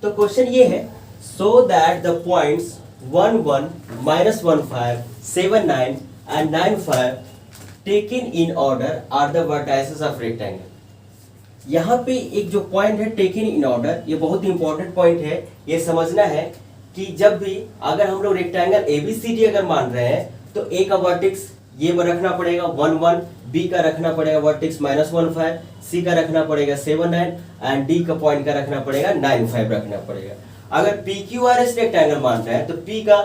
तो क्वेश्चन ये है, so that the points 1 1 -15 7 9 and 9 5 taken in order are the vertices of rectangle. यहाँ पे एक जो पॉइंट है टेकन इन ऑर्डर, ये बहुत इंपॉर्टेंट पॉइंट है। ये समझना है कि जब भी अगर हम लोग रेक्टेंगल ABCD अगर मान रहे हैं तो ए का वर्टेक्स ये रखना पड़ेगा 1 1, बी का रखना पड़ेगा वर्टेक्स -15, सी का रखना पड़ेगा 7 9 एंड डी का पॉइंट का रखना पड़ेगा 9 5 रखना पड़ेगा। अगर PQRS रेक्टेंगल मान रहे हैं तो P का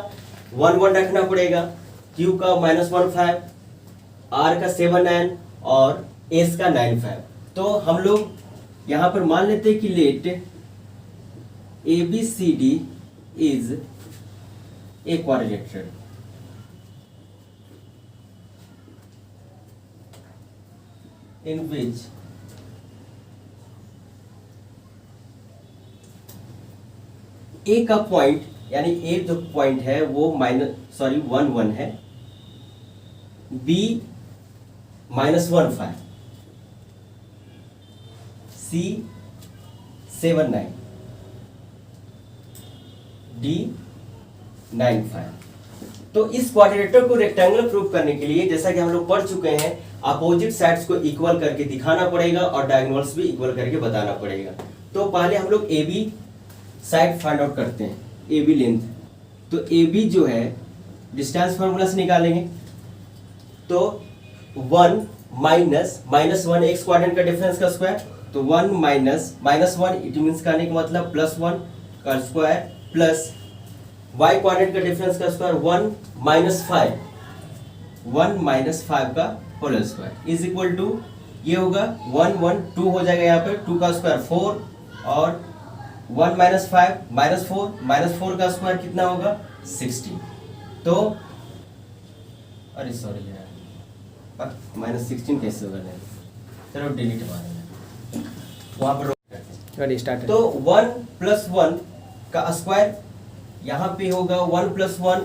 1 1 रखना पड़ेगा, Q का -15, R का 7 9 और S का 9 5। तो हम लोग यहाँ पर मान लेते हैं कि let ABCD is a quadrilateral. in which A का पॉइंट यानी A जो पॉइंट है वो 1 1 है, B -15, C 7 9, D 9 5। तो इस क्वाड्रिलेटरल को रेक्टेंगुलर प्रूव करने के लिए जैसा कि हम लोग पढ़ चुके हैं, अपोजिट साइड्स को इक्वल करके दिखाना पड़ेगा और डायगोनल्स भी इक्वल करके बताना पड़ेगा। तो पहले हम लोग AB साइड फाइंड आउट करते हैं, AB लेंथ। तो AB जो है डिस्टेंस फार्मूला से निकालेंगे। तो 1 -1 एक्स क्वाड्रेंट का डिफरेंस का स्क्वायर, तो 1 -1 इट मींस का मतलब +1 का स्क्वायर प्लस y क्वाड्रेंट का डिफरेंस का स्क्वायर 1 -5 का whole square is equal to ये होगा 1 1 2 हो जाएगा, यहाँ पे 2 का स्क्वायर 4 और 1 -5 -4 का स्क्वायर कितना होगा 16। तो अरे सॉरी यार, -16 कैसे होगा, चलो डिलीट मारेंगे वहां पर स्टार्ट। तो 1 + 1 का स्क्वायर यहाँ पे होगा 1 + 1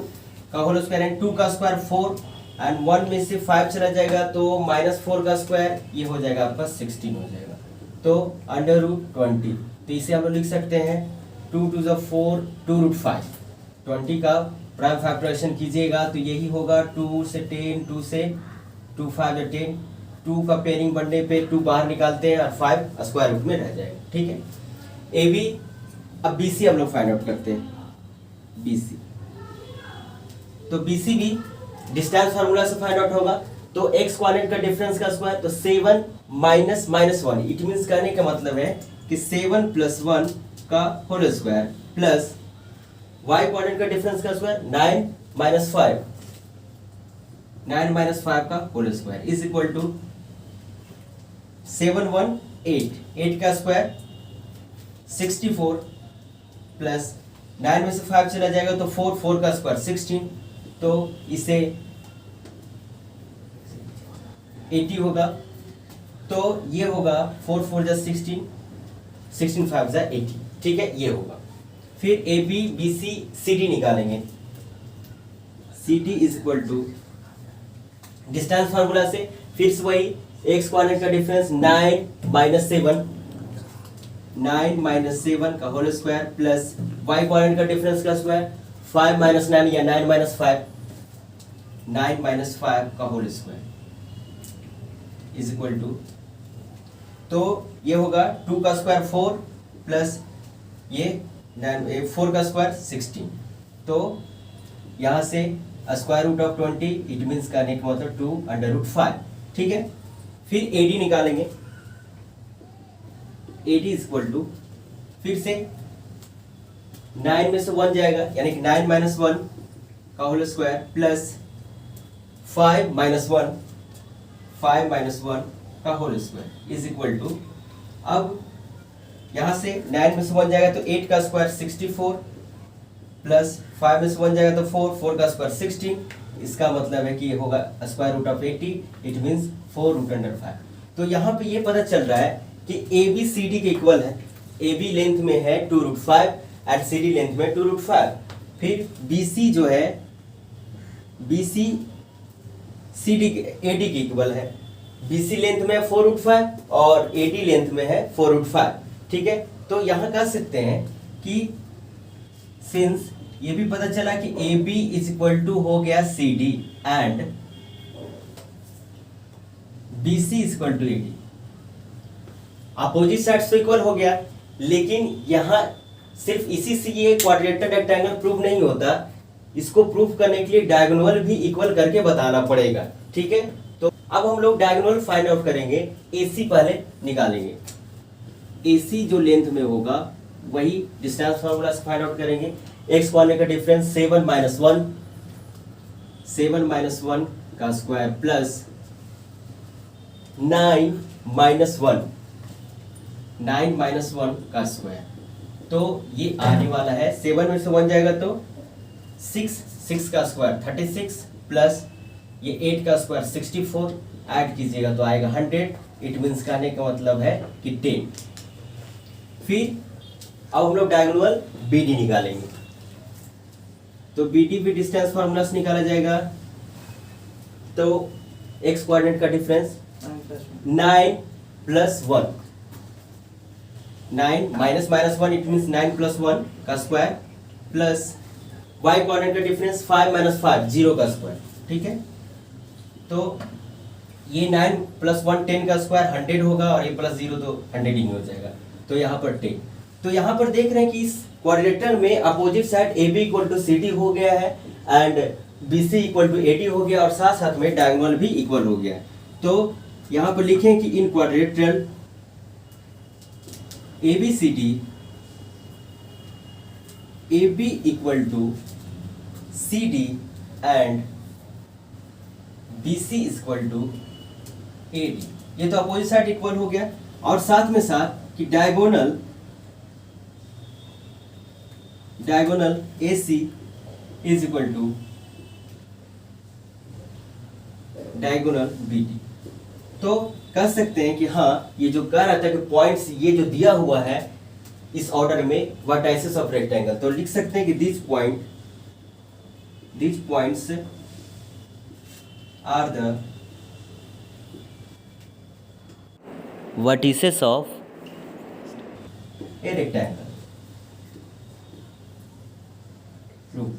का होल स्क्वायर एंड 2 का स्क्वायर 4 एंड 1 में से 5 चला जाएगा तो -4 का स्क्वायर ये हो जाएगा आपका 16 हो जाएगा। तो √20, तो इसे हम लोग लिख सकते हैं 2 2 4 2√5। 20 का प्राइम फैक्टराइजेशन कीजिएगा तो यही होगा 2 से 10, 2 से 2 5 या 10, 2 का पेयरिंग बनने पे 2 बाहर निकालते हैं और 5 स्क्वायर रूट में रह जाएगा। ठीक है, AB। अब BC हम लोग फाइंड आउट करते हैं, BC। तो BC भी डिस्टेंस फार्मूला से फाइंड आउट होगा। तो x क्वाड्रेंट का डिफरेंस का स्क्वायर, तो 7 -1 इट मींस कहने का मतलब है कि 7 + 1 का whole square plus y quadrant का डिफरेंस का स्क्वायर 9 - 5 का whole square is equal to 7 1 8 का स्क्वायर 64 प्लस 9 में से 5 चला जाएगा तो 4 का स्क्वायर 16, तो इसे 80 होगा। तो ये होगा 4 4 जा 16, 16 5 जा 80। ठीक है, ये होगा। फिर AB BC CD निकालेंगे। CD is equal to distance formula से फिर से वही x क्वाड्रेंट का डिफरेंस 9 - 7 का whole square plus y quadrant का डिफरेंस का स्क्वायर 5 - 9 या 9 - 5 का whole square is equal to, तो ये होगा 2 का स्क्वायर 4 प्लस ये 4 का स्क्वायर 16। तो यहाँ से √20 इट मींस करने का मतलब 2√5। ठीक है, फिर AD निकालेंगे। AD इज इक्वल टू फिर से 9 में से 1 जाएगा यानी कि 9 - 1 का होल स्क्वायर प्लस 5 - 1 का whole square is equal to, अब यहाँ से 9 में से 1 जाएगा तो 8 का स्क्वायर 64 प्लस 5 में से 1 जाएगा तो 4 का स्क्वायर 16। इसका मतलब है कि ये होगा √80 इट मींस 4√5। तो यहाँ पे ये पता चल रहा है कि ABCD के इक्वल है। AB लेंथ में है 2√5 एंड CD लेंथ में 2√5। फिर BC जो है BC CD AD के इक्वल है। BC लेंथ में 4√5 और AD लेंथ में है 4√5। ठीक है, तो यहाँ कह सकते हैं कि सिंस ये भी पता चला कि A B is equal to हो गया C D and B C is equal to A D, opposite sides तो इक्वल हो गया, लेकिन यहां सिर्फ इसी से ये क्वाड्रेटर रेक्टेंगल प्रूव नहीं होता, इसको प्रूव करने के लिए डायगोनल भी इक्वल करके बताना पड़ेगा। ठीक है, तो अब हम लोग डायगोनल फाइंड आउट करेंगे। एसी पहले निकालेंगे, एसी जो लेंथ में होगा वही डिस्टेंस फार्मूला से फाइंड आउट करेंगे। एक्स को आने का डिफरेंस 7 माइनस 1 का स्क्वायर प्लस 9 माइनस 1 का स्क्वायर, तो ये आने वाला है 7 में से 1 जाएगा तो 6 का स्क्वायर 36 प्लस ये 8 का स्क्वायर 64, ऐड कीजिएगा तो आएगा 100। इट मीन्स कहने का मतलब है कि 10। फिर अब हम लोग डायगोनल BD निकालेंगे, तो BD भी डिस्टेंस फार्मूला से निकाला जाएगा। तो एक्स कोऑर्डिनेट का difference 9 plus 1, 9 minus 1 it means 9 plus 1 का स्क्वायर प्लस y कोऑर्डिनेट का डिफरेंस 5 माइनस 5 0 का स्क्वायर। ठीक है, तो ये 9 प्लस 1 10 का स्क्वायर 100 होगा और ये प्लस 0 तो 100 ही हो जाएगा, तो यहाँ पर 10। तो यहाँ पर देख रहे हैं कि इस क्वाड्रिलेटरल में opposite side AB equal to CD हो गया है and BC equal to AD हो गया और साथ साथ में डायगोनल भी इक्वल हो गया है। तो यहाँ पर लिखें कि in quadrilateral ABCD AB equal to CD and BC equal to AD, ये तो अपोजिट साइड इक्वल हो गया और साथ में साथ कि diagonal AC is equal to diagonal BD। तो कह सकते हैं कि हाँ, ये जो कह रहा था कि पॉइंट्स ये जो दिया हुआ है इस ऑर्डर में वर्टाइसेस ऑफ रेक्टेंगल, तो लिख सकते हैं कि these points are the vertices of a rectangle. True.